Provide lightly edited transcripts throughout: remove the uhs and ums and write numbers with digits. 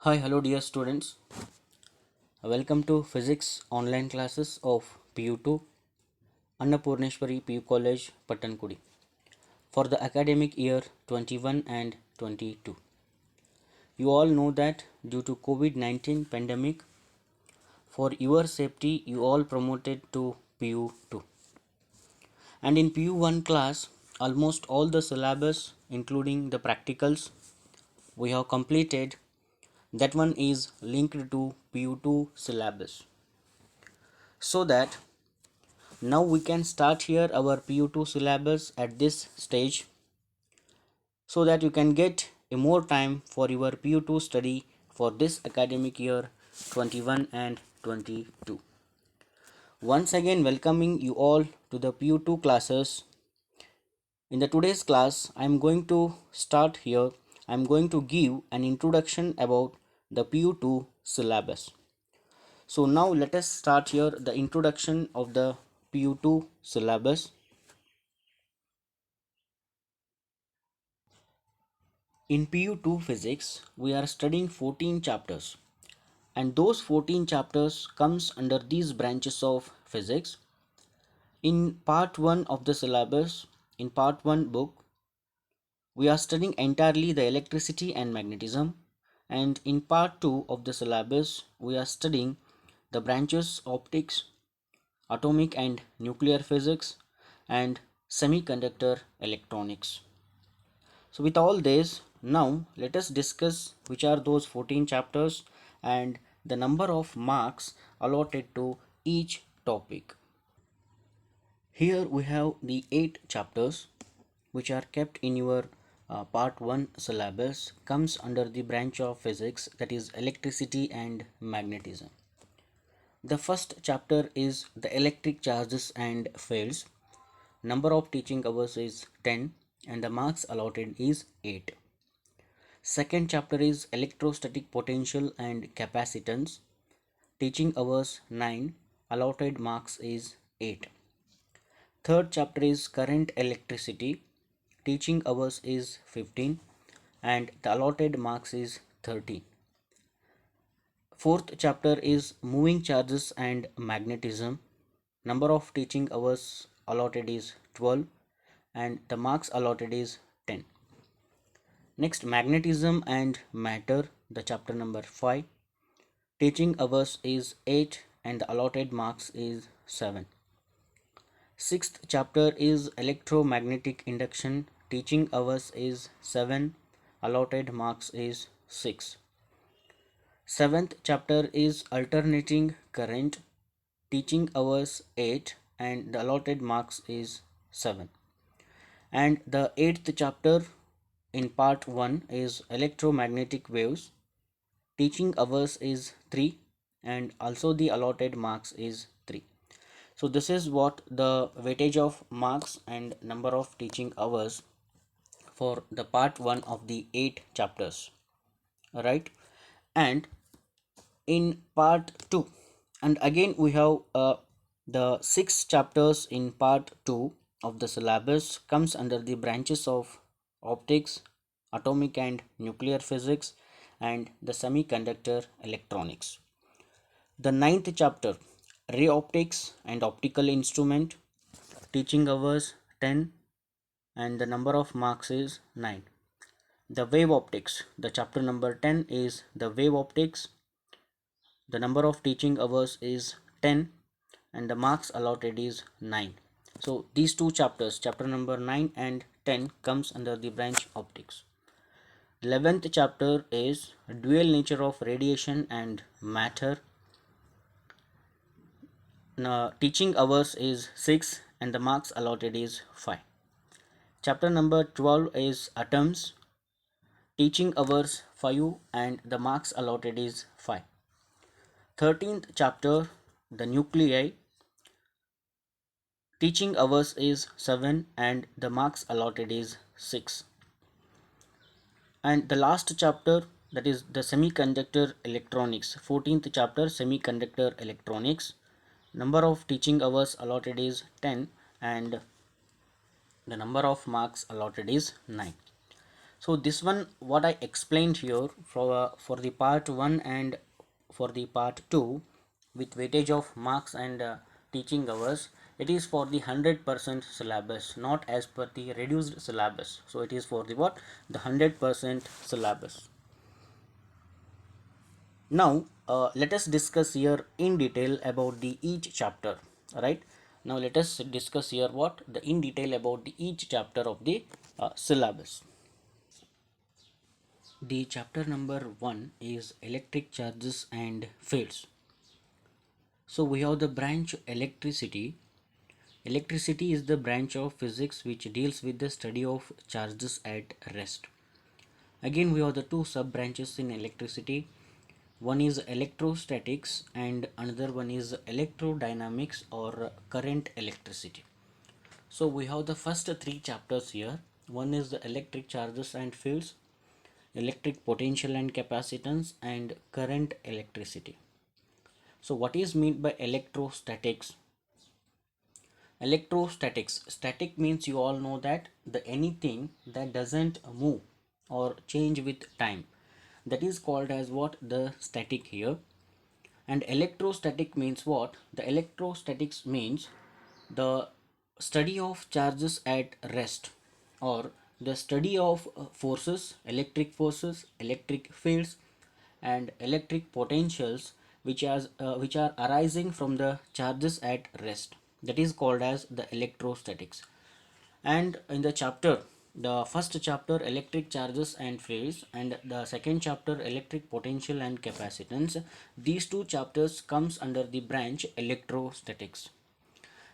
Hi, hello, dear students. Welcome to physics online classes of PU2 Annapurneshwari PU College, Patankudi for the academic year 21 and 22. You all know that due to COVID-19 pandemic, for your safety, you all promoted to PU2. And in PU1 class, almost all the syllabus, including the practicals, we have completed. That one is linked to PU2 syllabus. So that now we can start here our PU2 syllabus at this stage so that you can get a more time for your PU2 study for this academic year 21 and 22. Once again welcoming you all to the PU2 classes. In the today's class I am going to start here. I am going to give an introduction about the PU2 syllabus. So now let us start here the introduction of the PU2 syllabus. In PU2 physics, we are studying 14 chapters, and those 14 chapters comes under these branches of physics. In part 1 of the syllabus, in part 1 book, we are studying entirely the electricity and magnetism, and in part 2 of the syllabus, we are studying the branches optics, atomic and nuclear physics, and semiconductor electronics. So with all this, now let us discuss which are those 14 chapters and the number of marks allotted to each topic. Here we have the 8 chapters which are kept in your part 1 syllabus, comes under the branch of physics, that is electricity and magnetism. The first chapter is the electric charges and fields. Number of teaching hours is 10 and the marks allotted is 8. Second chapter is electrostatic potential and capacitance. Teaching hours 9, allotted marks is 8. Third chapter is current electricity. Teaching hours is 15 and the allotted marks is 13. Fourth chapter is moving charges and magnetism. Number of teaching hours allotted is 12 and the marks allotted is 10. Next, magnetism and matter, the chapter number 5. Teaching hours is 8 and the allotted marks is 7. Sixth chapter is electromagnetic induction. Teaching hours is 7, allotted marks is 6. Seventh chapter is alternating current. Teaching hours 8 and the allotted marks is 7. And the eighth chapter in part 1 is electromagnetic waves. Teaching hours is 3 and also the allotted marks is 3. So this is what the weightage of marks and number of teaching hours for the part 1 of the 8 chapters, right? And in part 2, and again we have the 6 chapters in part 2 of the syllabus comes under the branches of optics, atomic and nuclear physics, and the semiconductor electronics. The ninth chapter, ray optics and optical instrument. Teaching hours 10 and the number of marks is 9. The wave optics, the chapter number 10 is the wave optics. The number of teaching hours is 10 and the marks allotted is 9. So these two chapters, chapter number 9 and 10, comes under the branch optics. 11th chapter is dual nature of radiation and matter. Teaching hours is 6 and the marks allotted is 5. Chapter number 12 is atoms. Teaching hours 5 and the marks allotted is 5. 13th chapter, the nuclei. Teaching hours is 7 and the marks allotted is 6. And the last chapter, that is the semiconductor electronics. 14th chapter, semiconductor electronics. Number of teaching hours allotted is 10 and the number of marks allotted is 9. So this one what I explained here for the part 1 and for the part 2 with weightage of marks and teaching hours, it is for the 100% syllabus, not as per the reduced syllabus. So it is for the what, the 100% syllabus. Now let us discuss here in detail about the each chapter. Right, now let us discuss here what the in detail about the each chapter of the syllabus. The chapter number 1 is electric charges and fields. So we have the branch electricity. Electricity is the branch of physics which deals with the study of charges at rest. Again, we have the two sub branches in electricity. One is electrostatics and another one is electrodynamics or current electricity. So we have the first three chapters here. One is the electric charges and fields, electric potential and capacitance, and current electricity. So what is meant by electrostatics? Electrostatics, static means you all know that the anything that doesn't move or change with time, that is called as what, the static here. And electrostatic means what, the electrostatics means the study of charges at rest, or the study of forces, electric fields, and electric potentials which are arising from the charges at rest, that is called as the electrostatics. And in the chapter, the first chapter electric charges and fields and the second chapter electric potential and capacitance, these two chapters comes under the branch electrostatics.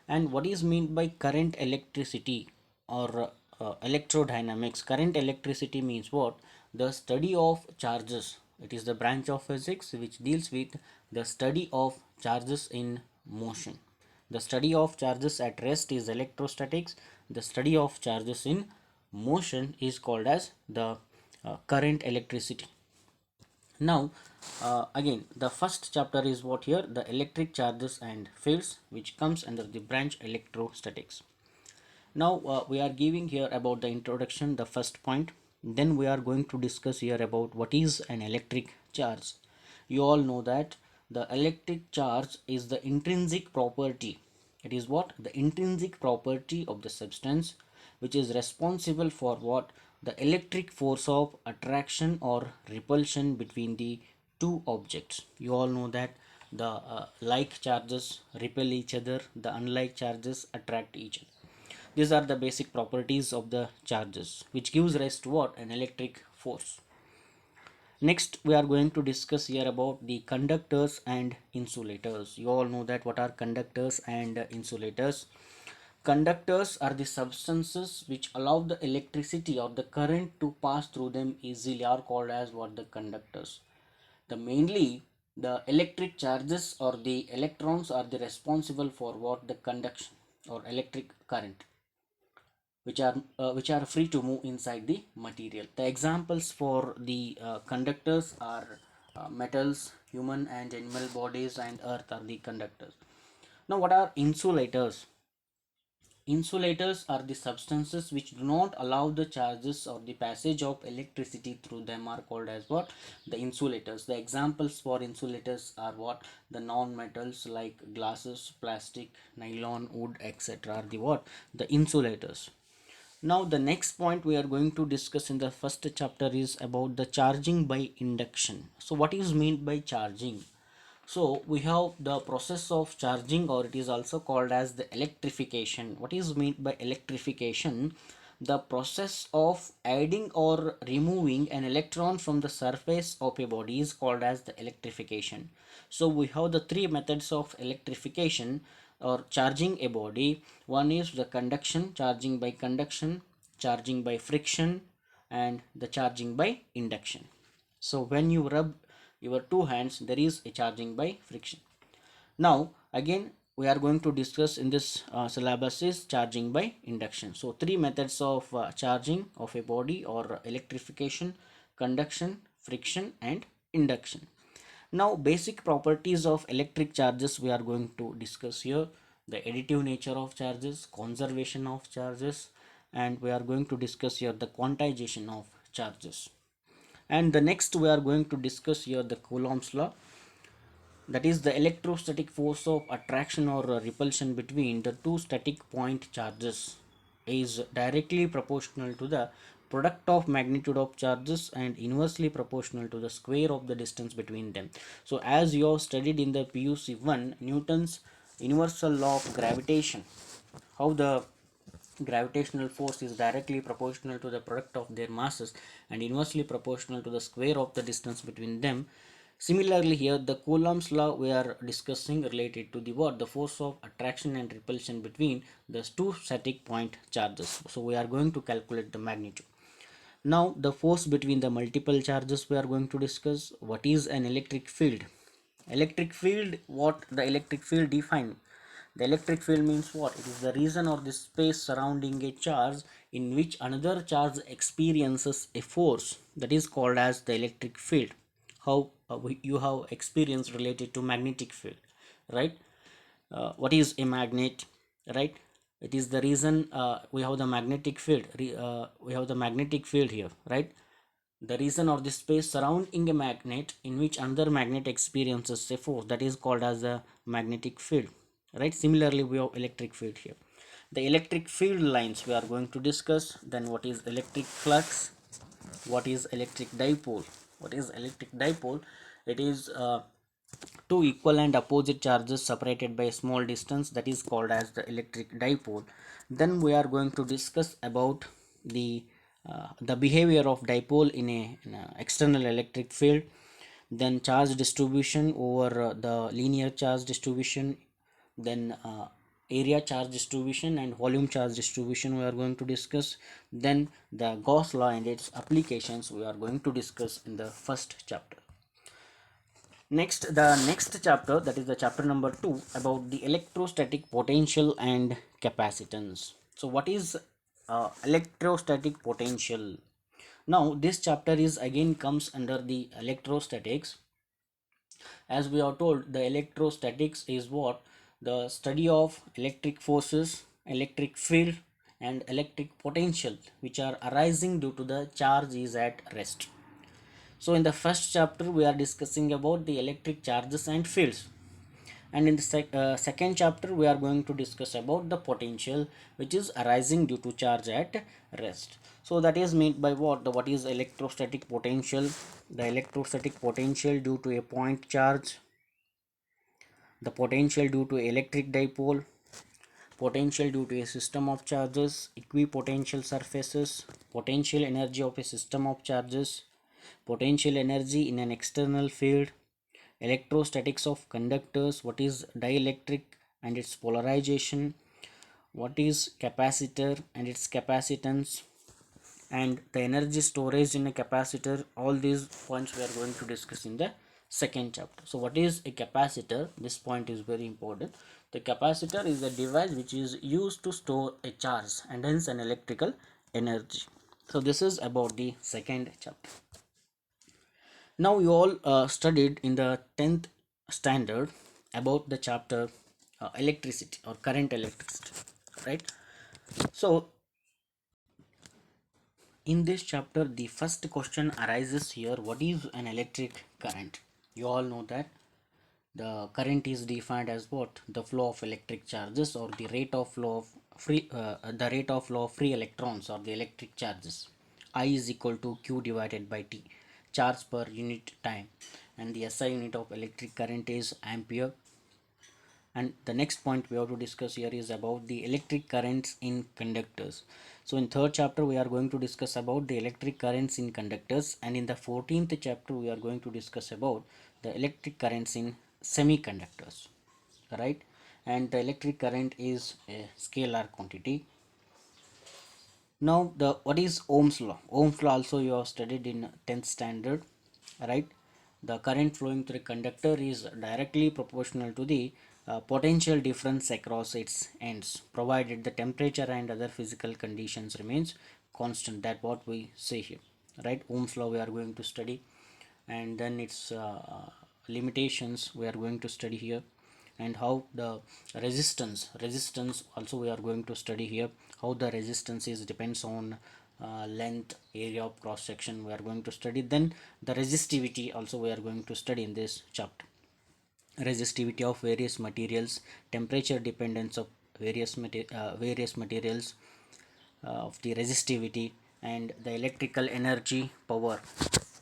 And what is meant by current electricity or electrodynamics? Current electricity means what, the study of charges. It is the branch of physics which deals with the study of charges in motion. The study of charges at rest is electrostatics. The study of charges in motion is called as the current electricity. Now again, the first chapter is what here, the electric charges and fields, which comes under the branch electrostatics. Now we are giving here about the introduction, the first point. Then we are going to discuss here about what is an electric charge. You all know that the electric charge is the intrinsic property. It is what, the intrinsic property of the substance which is responsible for what, the electric force of attraction or repulsion between the two objects. You all know that the like charges repel each other, the unlike charges attract each other. These are the basic properties of the charges which gives rise to what, an electric force. Next we are going to discuss here about the conductors and insulators. You all know that what are conductors and insulators. Conductors are the substances which allow the electricity or the current to pass through them easily, are called as what, the conductors. The mainly the electric charges or the electrons are the responsible for what, the conduction or electric current, which are free to move inside the material. The examples for the conductors are metals, human and animal bodies, and earth are the conductors. Now what are insulators? Insulators are the substances which do not allow the charges or the passage of electricity through them, are called as what, the insulators. The examples for insulators are what, the non-metals like glasses, plastic, nylon, wood, etc. are the what, the insulators. Now the next point we are going to discuss in the first chapter is about the charging by induction. So what is meant by charging? So we have the process of charging, or it is also called as the electrification. What is meant by electrification? The process of adding or removing an electron from the surface of a body is called as the electrification. So we have the three methods of electrification or charging a body. One is the conduction, charging by conduction, charging by friction, and the charging by induction. So when you rub your two hands, there is a charging by friction. Now again we are going to discuss in this syllabus is charging by induction. So three methods of charging of a body or electrification, conduction, friction, and induction. Now basic properties of electric charges we are going to discuss here. The additive nature of charges, conservation of charges, and we are going to discuss here the quantization of charges. And the next we are going to discuss here the Coulomb's law, that is the electrostatic force of attraction or repulsion between the two static point charges is directly proportional to the product of magnitude of charges and inversely proportional to the square of the distance between them. So as you have studied in the PUC 1, Newton's universal law of gravitation, how the gravitational force is directly proportional to the product of their masses and inversely proportional to the square of the distance between them. Similarly here the Coulomb's law we are discussing related to the what, the force of attraction and repulsion between the two static point charges. So we are going to calculate the magnitude. Now the force between the multiple charges we are going to discuss. What is an electric field? Electric field, what the electric field define? The electric field means what? It is the region or the space surrounding a charge in which another charge experiences a force, that is called as the electric field. How you have experience related to magnetic field, right? What is a magnet, right? It is the reason we have the magnetic field. We have the magnetic field here, right? The region or the space surrounding a magnet in which another magnet experiences a force, that is called as the magnetic field, right? Similarly we have electric field here. The electric field lines we are going to discuss. Then what is electric flux? What is electric dipole? What is electric dipole? It is two equal and opposite charges separated by a small distance, that is called as the electric dipole. Then we are going to discuss about the behavior of dipole in a external electric field. Then charge distribution over the linear charge distribution. Then area charge distribution and volume charge distribution we are going to discuss. Then the Gauss law and its applications we are going to discuss in the first chapter. Next, the next chapter, that is the chapter number 2, about the electrostatic potential and capacitance. So what is electrostatic potential? Now this chapter is again comes under the electrostatics. As we are told, the electrostatics is what? The study of electric forces, electric field and electric potential which are arising due to the charge is at rest. So in the first chapter we are discussing about the electric charges and fields, and in the second chapter we are going to discuss about the potential which is arising due to charge at rest. So that is meant by what? What is electrostatic potential? The electrostatic potential due to a point charge, the potential due to electric dipole, potential due to a system of charges, equipotential surfaces, potential energy of a system of charges, potential energy in an external field, electrostatics of conductors, what is dielectric and its polarization, what is capacitor and its capacitance, and the energy storage in a capacitor. All these points we are going to discuss in the second chapter. So what is a capacitor? This point is very important. The capacitor is a device which is used to store a charge and hence an electrical energy. So this is about the second chapter. Now you all studied in the 10th standard about the chapter electricity or current electricity, right? So in this chapter the first question arises here: what is an electric current? You all know that the current is defined as what? The flow of electric charges or the rate of flow of free electrons or the electric charges. I is equal to Q divided by T, charge per unit time, and the SI unit of electric current is ampere. And the next point we have to discuss here is about the electric currents in conductors. So in third chapter we are going to discuss about the electric currents in conductors, and in the 14th chapter we are going to discuss about the electric currents in semiconductors, right? And the electric current is a scalar quantity. Now the what is Ohm's law? Ohm's law also you have studied in 10th standard, right? The current flowing through a conductor is directly proportional to the potential difference across its ends, provided the temperature and other physical conditions remains constant. That what we say here, right? Ohm's law we are going to study, and then its limitations we are going to study here, and how the resistance also we are going to study here, how the resistance is depends on length, area of cross section we are going to study. Then the resistivity also we are going to study in this chapter. Resistivity of various materials, temperature dependence of various materials, of the resistivity, and the electrical energy power.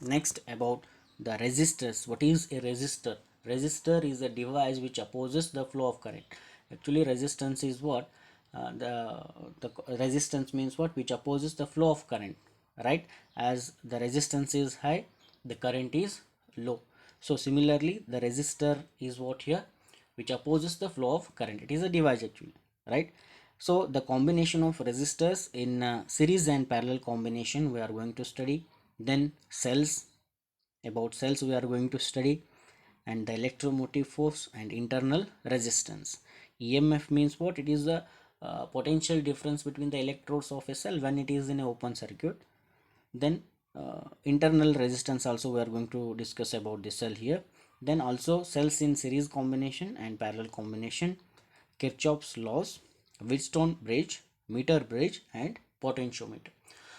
Next, about the resistors. What is a resistor? Resistor is a device which opposes the flow of current. Actually, resistance is what? The resistance means what? Which opposes the flow of current, right? As the resistance is high, the current is low. So similarly, the resistor is what here? Which opposes the flow of current. It is a device actually, right? So the combination of resistors in series and parallel combination we are going to study. Then cells, about cells we are going to study, and the electromotive force and internal resistance. EMF means what? It is the potential difference between the electrodes of a cell when it is in an open circuit. Then internal resistance also we are going to discuss about the cell here. Then also cells in series combination and parallel combination, Kirchhoff's laws, Wheatstone bridge, meter bridge, and potentiometer.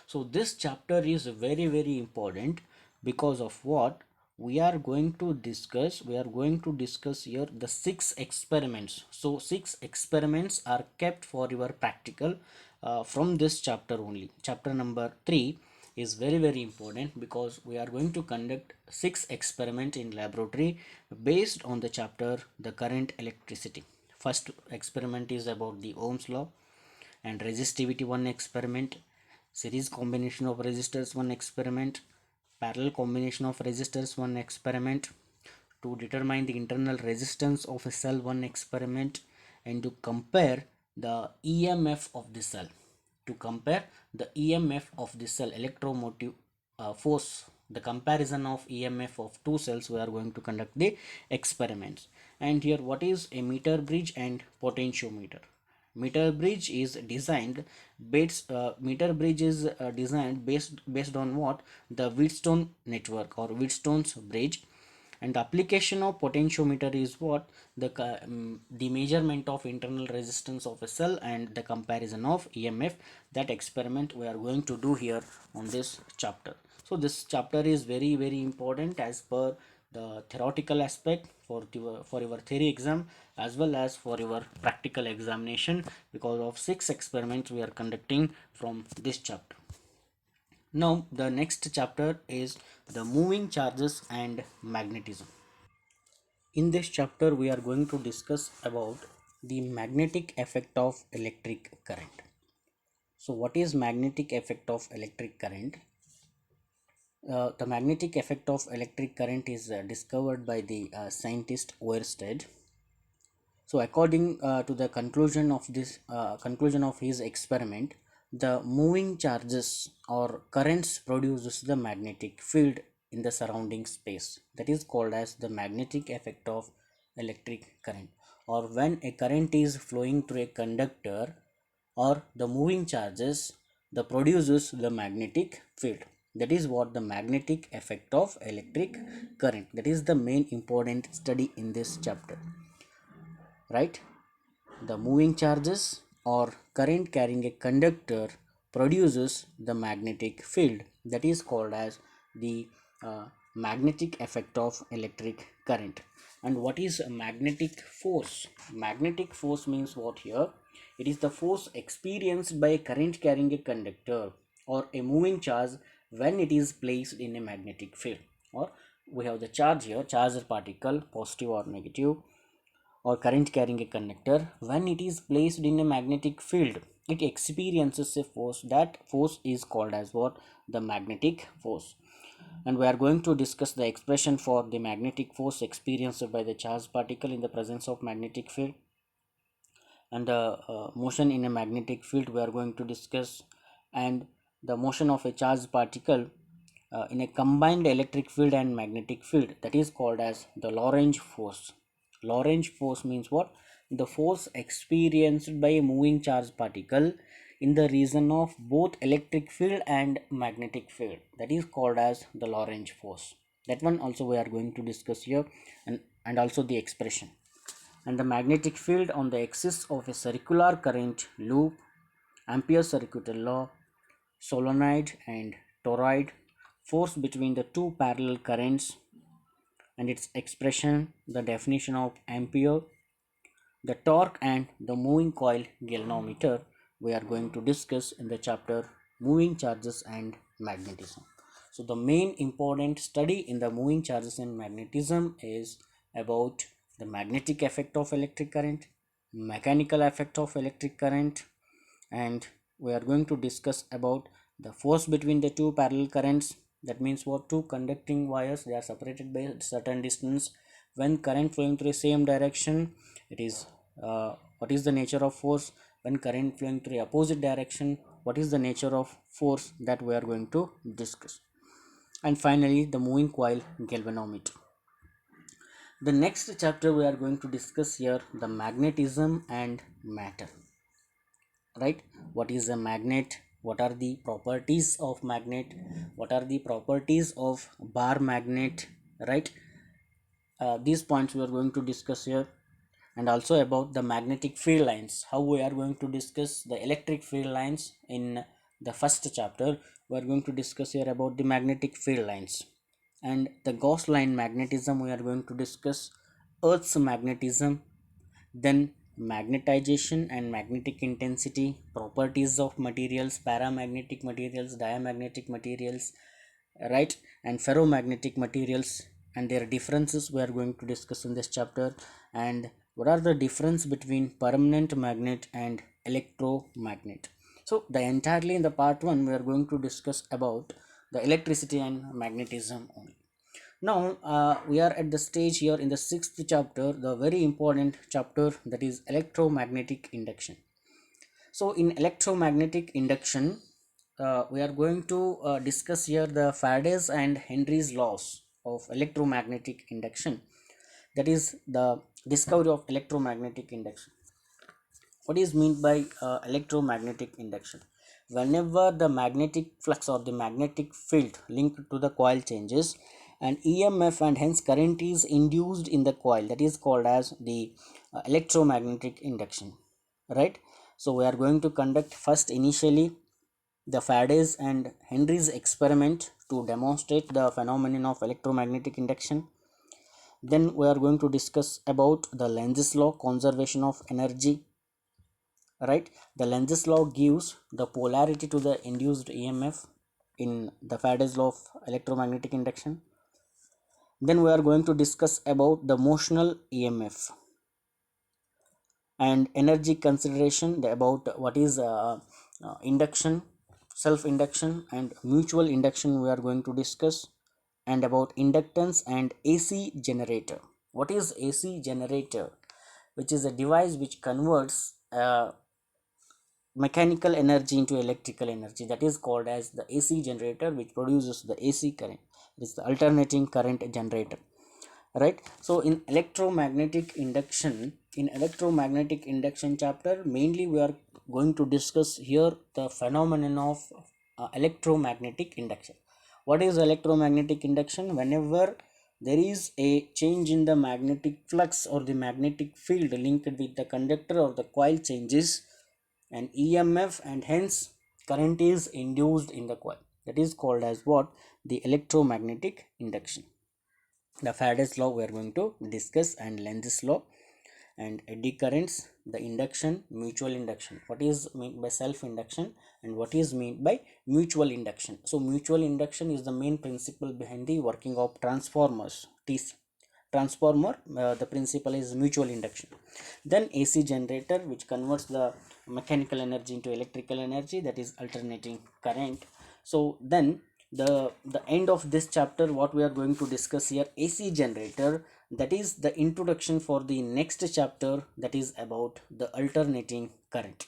So this chapter is very important because of what we are going to discuss. We are going to discuss here the 6 experiments. So 6 experiments are kept for your practical from this chapter only. Chapter number 3 is very important because we are going to conduct 6 experiments in laboratory based on the chapter the current electricity. First experiment is about the Ohm's law and resistivity, one experiment, series combination of resistors, one experiment, parallel combination of resistors, one experiment, to determine the internal resistance of a cell, one experiment, and to compare the EMF of the cell. To compare the EMF of the cell, electromotive force, the comparison of EMF of two cells, we are going to conduct the experiments. And here, what is a meter bridge and potentiometer? Meter bridge is designed based on what? The Wheatstone network or Wheatstone's bridge. And the application of potentiometer is what? The measurement of internal resistance of a cell and the comparison of EMF. That experiment we are going to do here on this chapter. So this chapter is very important as per the theoretical aspect for your theory exam as well as for your practical examination, because of 6 experiments we are conducting from this chapter. Now the next chapter is the moving charges and magnetism. In this chapter we are going to discuss about the magnetic effect of electric current. So what is magnetic effect of electric current? The magnetic effect of electric current is discovered by the scientist Oersted. So according to the conclusion of his experiment, the moving charges or currents produces the magnetic field in the surrounding space. That is called as the magnetic effect of electric current. Or when a current is flowing through a conductor or the moving charges, the produces the magnetic field. That is what the magnetic effect of electric current. That is the main important study in this chapter, right? The moving charges or current carrying a conductor produces the magnetic field. That is called as the magnetic effect of electric current. And what is a magnetic force? Magnetic force means what here? It is the force experienced by a current carrying a conductor or a moving charge when it is placed in a magnetic field. Or we have the charge here, charged particle, positive or negative, or current carrying a conductor. When it is placed in a magnetic field, it experiences a force. That force is called as what? The magnetic force. And we are going to discuss the expression for the magnetic force experienced by the charged particle in the presence of magnetic field, and the motion in a magnetic field we are going to discuss, and the motion of a charged particle in a combined electric field and magnetic field, that is called as the Lorentz force. Lorentz force means what? The force experienced by a moving charged particle in the region of both electric field and magnetic field, that is called as the Lorentz force. That one also we are going to discuss here, and also the expression. And the magnetic field on the axis of a circular current loop, Ampere's circuitous law, solenoid and toroid, force between the two parallel currents and its expression, the definition of ampere, the torque and the moving coil galvanometer we are going to discuss in the chapter moving charges and magnetism. So the main important study in the moving charges and magnetism is about the magnetic effect of electric current, mechanical effect of electric current, and we are going to discuss about the force between the two parallel currents. That means what, two conducting wires, they are separated by a certain distance. When current flowing through the same direction, it is what is the nature of force. When current flowing through opposite direction, what is the nature of force, that we are going to discuss. And finally, the moving coil galvanometer. The next chapter we are going to discuss here the magnetism and matter. Right, what is a magnet, what are the properties of magnet, what are the properties of bar magnet, right? These points we are going to discuss here. And also about the magnetic field lines, how we are going to discuss the electric field lines. In the first chapter we are going to discuss here about the magnetic field lines. And the Gauss line magnetism we are going to discuss, Earth's magnetism, then magnetization and magnetic intensity, properties of materials, paramagnetic materials, diamagnetic materials, right, and ferromagnetic materials and their differences we are going to discuss in this chapter. And what are the difference between permanent magnet and electromagnet. So the entirely in the part 1 we are going to discuss about the electricity and magnetism only. Now we are at the stage here in the 6th chapter, the very important chapter, that is electromagnetic induction. So in electromagnetic induction, we are going to discuss here the Faraday's and Henry's laws of electromagnetic induction. That is the discovery of electromagnetic induction. What is meant by electromagnetic induction? Whenever the magnetic flux or the magnetic field linked to the coil changes, an EMF and hence current is induced in the coil, that is called as the electromagnetic induction, right? So we are going to conduct first initially the Faraday's and Henry's experiment to demonstrate the phenomenon of electromagnetic induction. Then we are going to discuss about the Lenz's law, conservation of energy, right? The Lenz's law gives the polarity to the induced EMF in the Faraday's law of electromagnetic induction. Then we are going to discuss about the motional EMF and energy consideration, about what is induction, self induction and mutual induction we are going to discuss. And about inductance and AC generator. What is AC generator? Which is a device which converts mechanical energy into electrical energy, that is called as the AC generator, which produces the AC current. It is the alternating current generator, right? So in electromagnetic induction chapter, mainly we are going to discuss here the phenomenon of electromagnetic induction. What is electromagnetic induction? Whenever there is a change in the magnetic flux or the magnetic field linked with the conductor or the coil changes, an EMF and hence current is induced in the coil. That is called as what? The electromagnetic induction. The Faraday's law we are going to discuss, and Lenz's law, and eddy currents, the induction, mutual induction. What is meant by self induction and what is meant by mutual induction? So mutual induction is the main principle behind the working of transformers, TC. Transformer, the principle is mutual induction. Then AC generator, which converts the mechanical energy into electrical energy, that is alternating current. So then the end of this chapter, what we are going to discuss here, AC generator, that is the introduction for the next chapter, that is about the alternating current,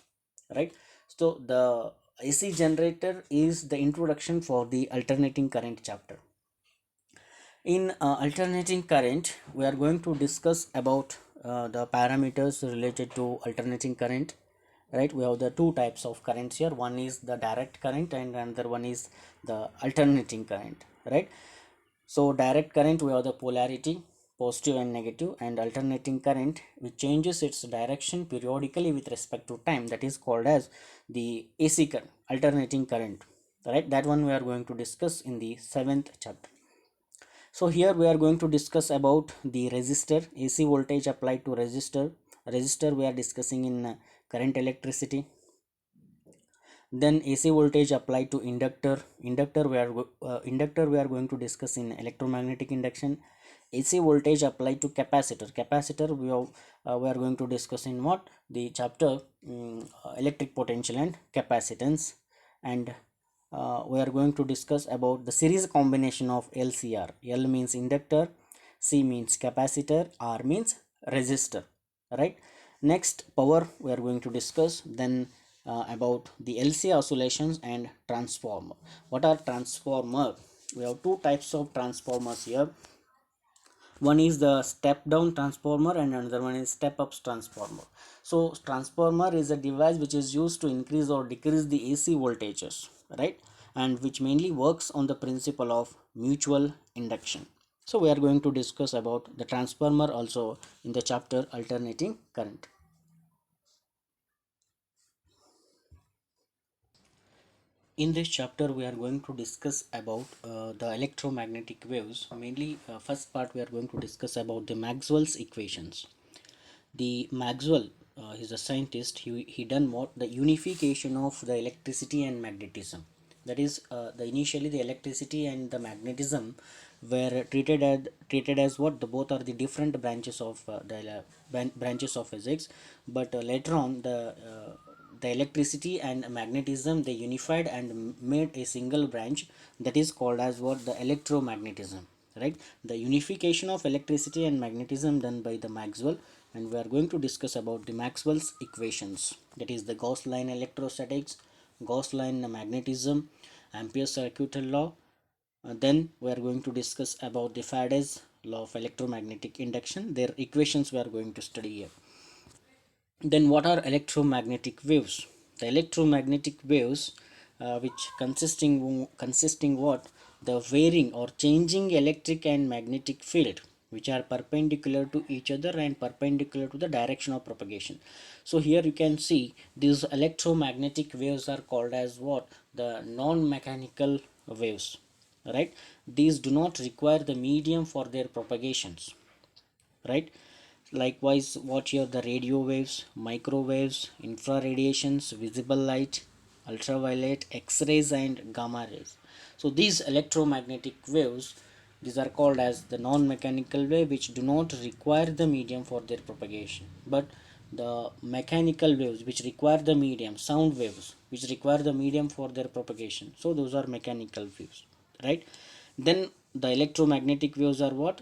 right? So the AC generator is the introduction for the alternating current chapter. In alternating current, we are going to discuss about the parameters related to alternating current, right? We have the two types of currents here. One is the direct current and another one is the alternating current, right? So direct current, we have the polarity, positive and negative, and alternating current, which changes its direction periodically with respect to time, that is called as the AC current, alternating current. right? That one we are going to discuss in the 7th chapter. So here we are going to discuss about the resistor, AC voltage applied to resistor we are discussing in current electricity. Then AC voltage applied to inductor we are going to discuss in electromagnetic induction. AC voltage applied to capacitor we are going to discuss in what the chapter electric potential and capacitance. And we are going to discuss about the series combination of LCR. L means inductor, C means capacitor, R means resistor, right? Next, power we are going to discuss. Then about the LC oscillations and transformer. What are transformer? We have two types of transformers here. One is the step down transformer and another one is step up transformer. So transformer is a device which is used to increase or decrease the AC voltages, right? And which mainly works on the principle of mutual induction. So we are going to discuss about the transformer also in the chapter alternating current. In this chapter we are going to discuss about the electromagnetic waves. Mainly first part we are going to discuss about the Maxwell's equations. The Maxwell is a scientist. He done what the unification of the electricity and magnetism. That is the initially the electricity and the magnetism were treated as what the both are the different branches of branches of physics. But later on the electricity and magnetism they unified and made a single branch, that is called as what the electromagnetism, right? The unification of electricity and magnetism done by the Maxwell. And we are going to discuss about the Maxwell's equations, that is the Gauss line electrostatics, Gauss line magnetism, Ampere's circuit law. Then we are going to discuss about the Faraday's law of electromagnetic induction. Their equations we are going to study here. Then what are electromagnetic waves? The electromagnetic waves, which consisting what the varying or changing electric and magnetic field, which are perpendicular to each other and perpendicular to the direction of propagation. So here you can see these electromagnetic waves are called as what the non-mechanical waves, right? These do not require the medium for their propagations, right? Likewise, watch here the radio waves, microwaves, infraradiations, visible light, ultraviolet, x-rays and gamma rays. So these electromagnetic waves, these are called as the non-mechanical wave, which do not require the medium for their propagation. But the mechanical waves which require the medium, sound waves which require the medium for their propagation, so those are mechanical waves, right? Then the electromagnetic waves are what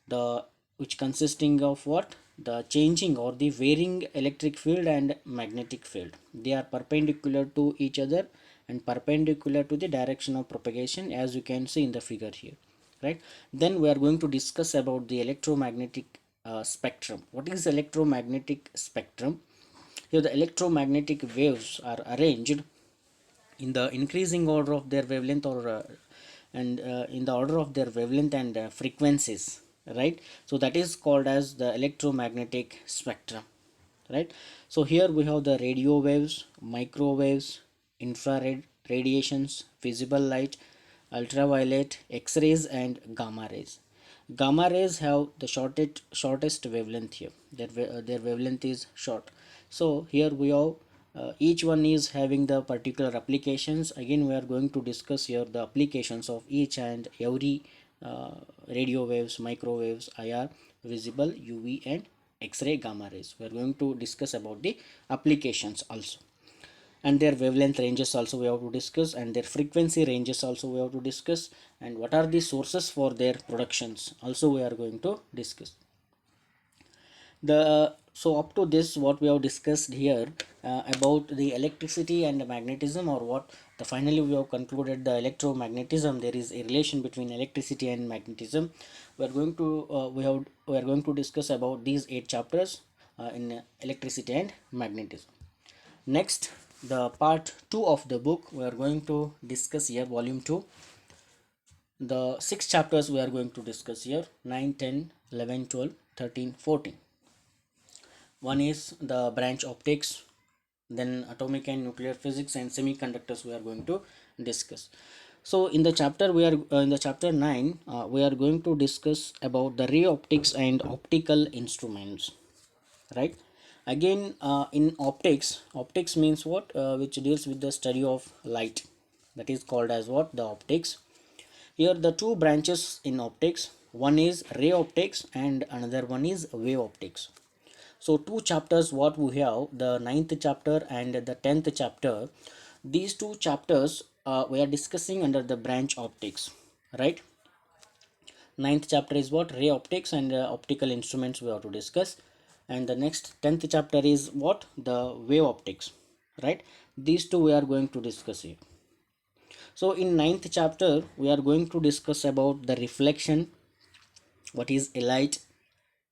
the which consisting of what the changing or the varying electric field and magnetic field. They are perpendicular to each other and perpendicular to the direction of propagation, as you can see in the figure here, right? Then we are going to discuss about the electromagnetic spectrum. What is electromagnetic spectrum? Here the electromagnetic waves are arranged in the increasing order of their wavelength or and in the order of their wavelength and frequencies, right? So that is called as the electromagnetic spectrum, right? So here we have the radio waves, microwaves, infrared radiations, visible light, ultraviolet, x-rays and gamma rays. Gamma rays have the shortest wavelength here. Their wavelength is short. So here we have each one is having the particular applications. Again, we are going to discuss here the applications of each and every radio waves, microwaves, IR, visible, UV and X-ray, gamma rays. We are going to discuss about the applications also, and their wavelength ranges also we have to discuss, and their frequency ranges also we have to discuss, and what are the sources for their productions also we are going to discuss. The so up to this what we have discussed here about the electricity and the magnetism, or what the finally we have concluded the electromagnetism. There is a relation between electricity and magnetism. We are going to we are going to discuss about these 8 chapters in electricity and magnetism. Next, the part 2 of the book we are going to discuss here, volume 2. The 6 chapters we are going to discuss here: 9, 10, 11, 12, 13, 14. One is the branch optics, then atomic and nuclear physics and semiconductors we are going to discuss. So in the chapter we are in the chapter 9 we are going to discuss about the ray optics and optical instruments, right? Again, in optics means what, which deals with the study of light, that is called as what, the optics. Here the two branches in optics, one is ray optics and another one is wave optics. So two chapters what we have, the ninth chapter and the 10th chapter, these two chapters we are discussing under the branch optics, right? Ninth chapter is what, ray optics and optical instruments we have to discuss, and the next 10th chapter is what, the wave optics, right? These two we are going to discuss here. So in ninth chapter we are going to discuss about the reflection, what is a light.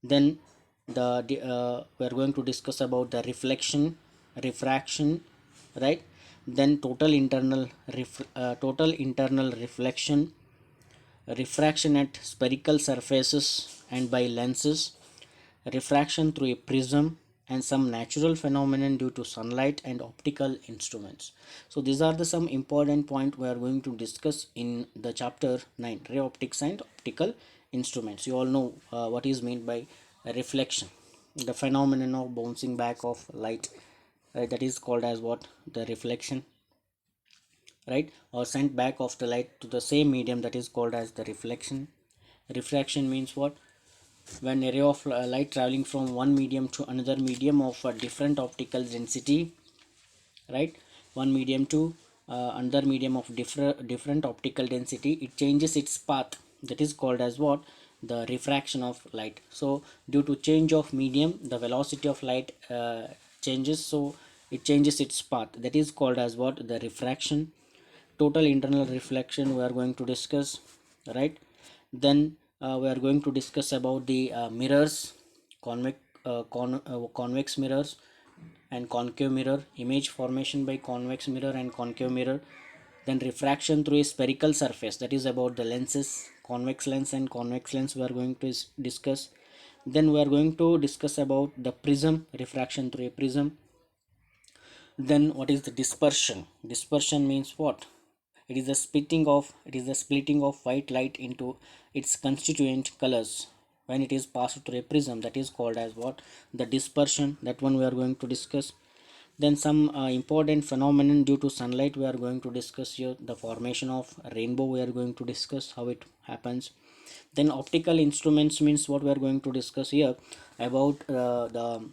Then we are going to discuss about the reflection, refraction, right? Then total internal reflection, refraction at spherical surfaces and by lenses, refraction through a prism, and some natural phenomenon due to sunlight and optical instruments. So these are the some important point we are going to discuss in the chapter 9, ray optics and optical instruments. You all know what is meant by reflection, the phenomenon of bouncing back of light, right? That is called as what, the reflection, right? Or sent back of the light to the same medium, that is called as the reflection. Refraction means what, when a ray of light traveling from one medium to another medium of a different optical density, right? One medium to another medium of different optical density, it changes its path, that is called as what, the refraction of light. So due to change of medium, the velocity of light changes, so it changes its path, that is called as what, the refraction. Total internal reflection we are going to discuss, right? Then we are going to discuss about the mirrors, convex mirrors and concave mirror, image formation by convex mirror and concave mirror. Then refraction through a spherical surface, that is about the lenses, convex lens and convex lens we are going to discuss. Then we are going to discuss about the prism, refraction through a prism. Then what is the dispersion? Dispersion means what? It is the splitting of white light into its constituent colors when it is passed through a prism, that is called as what, the dispersion. That one we are going to discuss. Then some important phenomenon due to sunlight we are going to discuss here. The formation of rainbow we are going to discuss how it happens. Then optical instruments means what we are going to discuss here about the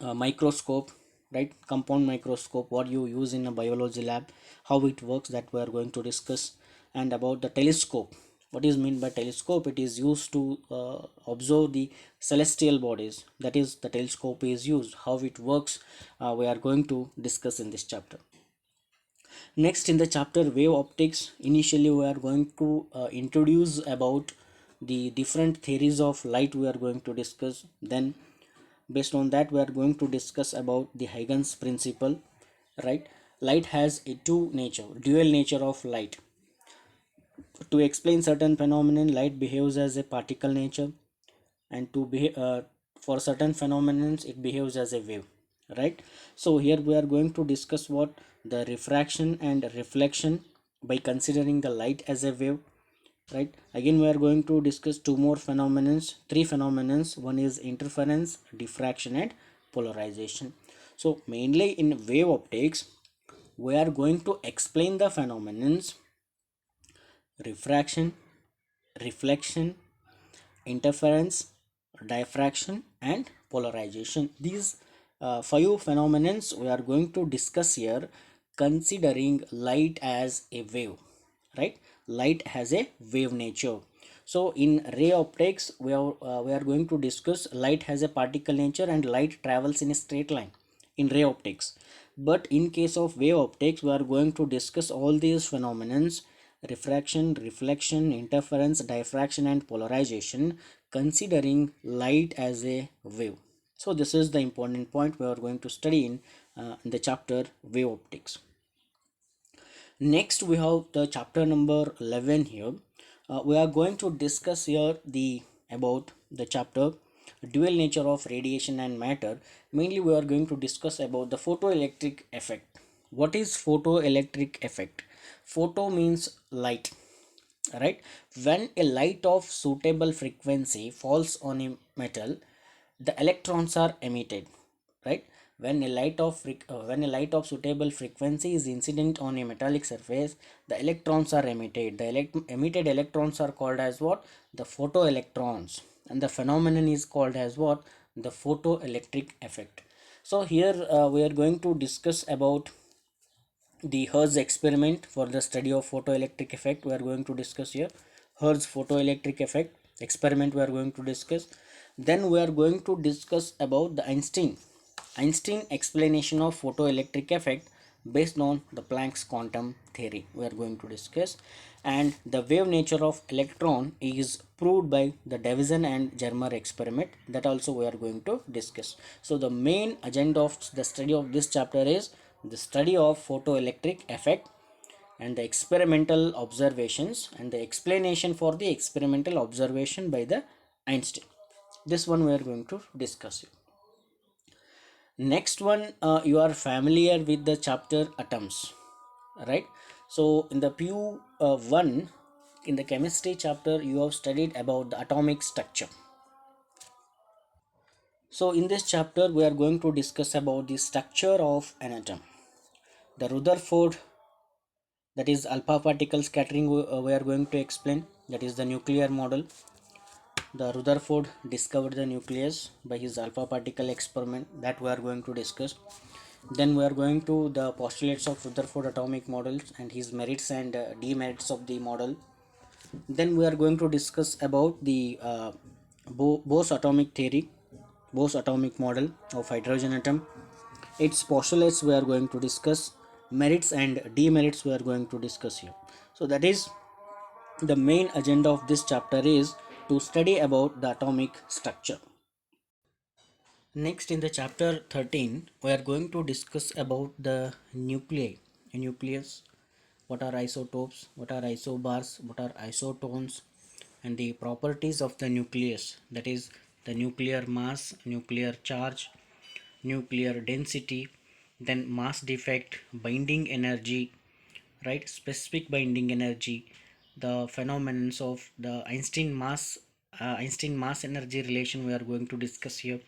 microscope, right? Compound microscope, what you use in a biology lab, how it works, that we are going to discuss. And about the telescope, what is meant by telescope, it is used to observe the celestial bodies, that is the telescope is used, how it works, we are going to discuss in this chapter. Next, in the chapter wave optics, initially we are going to introduce about the different theories of light we are going to discuss. Then based on that we are going to discuss about the Huygens principle, right? Light has a dual nature of light. To explain certain phenomenon, light behaves as a particle nature, and for certain phenomenons it behaves as a wave, right? So here we are going to discuss what, the refraction and reflection by considering the light as a wave, right? Again we are going to discuss three phenomenons. One is interference, diffraction and polarization. So mainly in wave optics we are going to explain the phenomenons refraction, reflection, interference, diffraction and polarization. These five phenomena we are going to discuss here, considering light as a wave, right? Light has a wave nature. So in ray optics we are going to discuss light has a particle nature and light travels in a straight line in ray optics. But in case of wave optics we are going to discuss all these phenomena: refraction, reflection, interference, diffraction and polarization, considering light as a wave. So this is the important point we are going to study in the chapter wave optics. Next we have the chapter number 11 here. We are going to discuss here the about the chapter dual nature of radiation and matter. Mainly we are going to discuss about the photoelectric effect. What is photoelectric effect? Photo means light, right? When a light of suitable frequency falls on a metal, the electrons are emitted, right? When a light of suitable frequency is incident on a metallic surface, the electrons are emitted. The emitted electrons are called as what? The photoelectrons. And the phenomenon is called as what? The photoelectric effect. So here we are going to discuss about the Hertz experiment for the study of photoelectric effect. We are going to discuss here Hertz photoelectric effect experiment. We are going to discuss. Then we are going to discuss about the Einstein explanation of photoelectric effect based on the Planck's quantum theory. We are going to discuss, and the wave nature of electron is proved by the Davison and Germer experiment. That also we are going to discuss. So the main agenda of the study of this chapter is the study of photoelectric effect and the experimental observations and the explanation for the experimental observation by the Einstein. This one we are going to discuss. Next one, you are familiar with the chapter atoms, right? So in the pu1, in the chemistry chapter, you have studied about the atomic structure. So in this chapter we are going to discuss about the structure of an atom. The Rutherford, that is alpha particle scattering, we are going to explain. That is the nuclear model. The Rutherford discovered the nucleus by his alpha particle experiment, that we are going to discuss. Then we are going to the postulates of Rutherford atomic models and his merits and demerits of the model. Then we are going to discuss about the Bose atomic theory, Bose atomic model of hydrogen atom. Its postulates we are going to discuss, merits and demerits we are going to discuss here. So that is the main agenda of this chapter, is to study about the atomic structure. Next, in the chapter 13, we are going to discuss about the nucleus, what are isotopes, what are isobars, what are isotones, and the properties of the nucleus, that is the nuclear mass, nuclear charge, nuclear density, then mass defect, binding energy, right? Specific binding energy, the phenomena of the Einstein mass energy relation we are going to discuss here.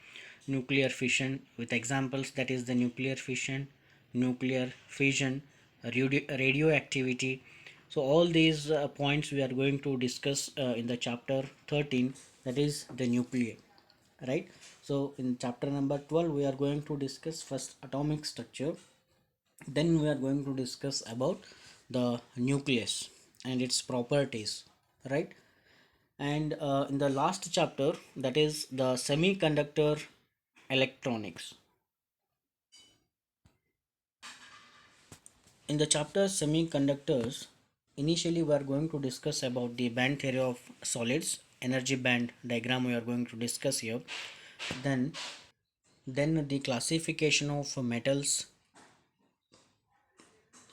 Nuclear fission with examples, that is the nuclear fission, nuclear fission, radioactivity. So all these points we are going to discuss in the chapter 13, that is the nuclear, right? So in chapter number 12 we are going to discuss first atomic structure, then we are going to discuss about the nucleus and its properties, right? And in the last chapter, that is the semiconductor electronics. In the chapter semiconductors, initially we are going to discuss about the band theory of solids, energy band diagram we are going to discuss here. Then the classification of metals,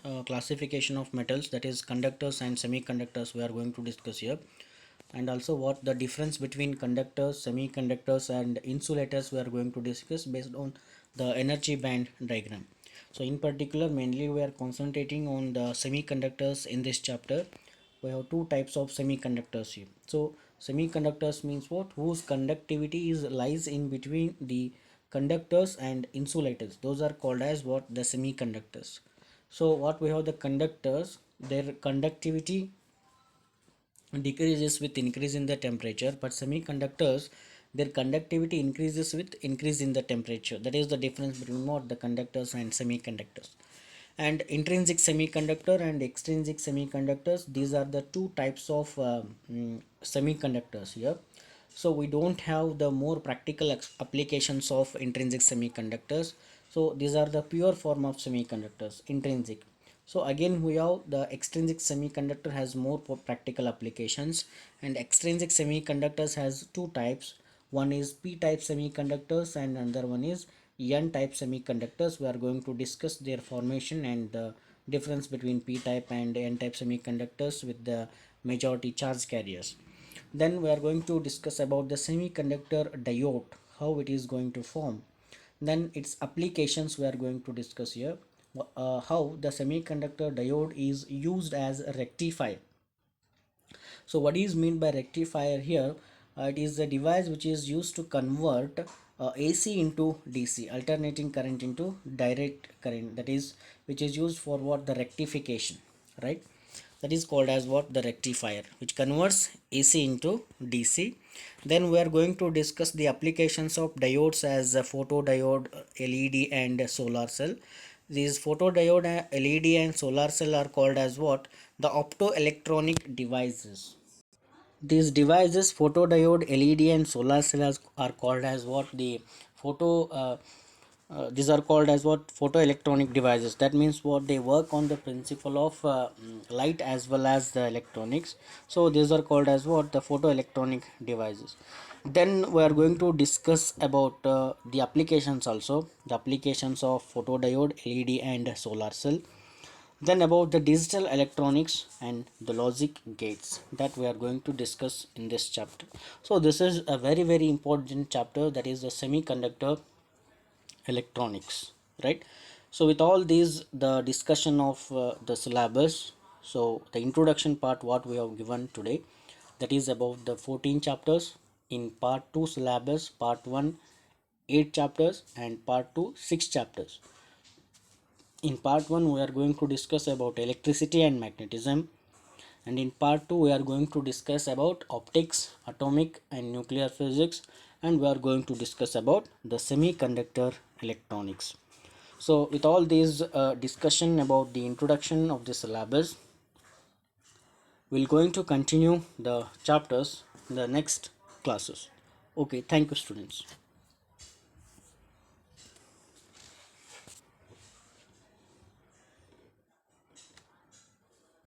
that is conductors and semiconductors we are going to discuss here, and also what the difference between conductors, semiconductors and insulators we are going to discuss based on the energy band diagram. So in particular, mainly we are concentrating on the semiconductors in this chapter. We have two types of semiconductors here. So semiconductors means what? Whose conductivity is lies in between the conductors and insulators. Those are called as what? The semiconductors. So what we have, the conductors, their conductivity decreases with increase in the temperature, but semiconductors, their conductivity increases with increase in the temperature. That is the difference between what? The conductors and semiconductors. And intrinsic semiconductor and extrinsic semiconductors, these are the two types of semiconductors here. So we don't have the more practical applications of intrinsic semiconductors. So these are the pure form of semiconductors, intrinsic. So again we have the extrinsic semiconductor has more practical applications, and extrinsic semiconductors has two types. One is p type semiconductors and another one is n type semiconductors. We are going to discuss their formation and the difference between p type and n type semiconductors with the majority charge carriers. Then we are going to discuss about the semiconductor diode, how it is going to form. Then its applications we are going to discuss here. How the semiconductor diode is used as a rectifier. So what is meant by rectifier here? It is a device which is used to convert AC into DC, alternating current into direct current, that is which is used for what, the rectification, right? That is called as what, the rectifier, which converts AC into DC. Then we are going to discuss the applications of diodes as a photodiode, LED and solar cell. These photodiode, LED and solar cell are called as what, the optoelectronic devices. These devices, photodiode, LED and solar cells, are called as what, the photo these are called as what, photoelectronic devices. That means what, they work on the principle of light as well as the electronics. So these are called as what, the photoelectronic devices. Then we are going to discuss about the applications also, the applications of photodiode, LED and solar cell. Then about the digital electronics and the logic gates, that we are going to discuss in this chapter. So this is a very important chapter, that is the semiconductor electronics, right? So with all these, the discussion of the syllabus, so the introduction part what we have given today, that is about the 14 chapters. In part 2 syllabus, part 1 8 chapters and part 2 6 chapters. In part 1 we are going to discuss about electricity and magnetism, and in part 2 we are going to discuss about optics, atomic and nuclear physics, and we are going to discuss about the semiconductor electronics. So with all these discussion about the introduction of the syllabus, we're going to continue the chapters in the next classes. Okay, thank you students.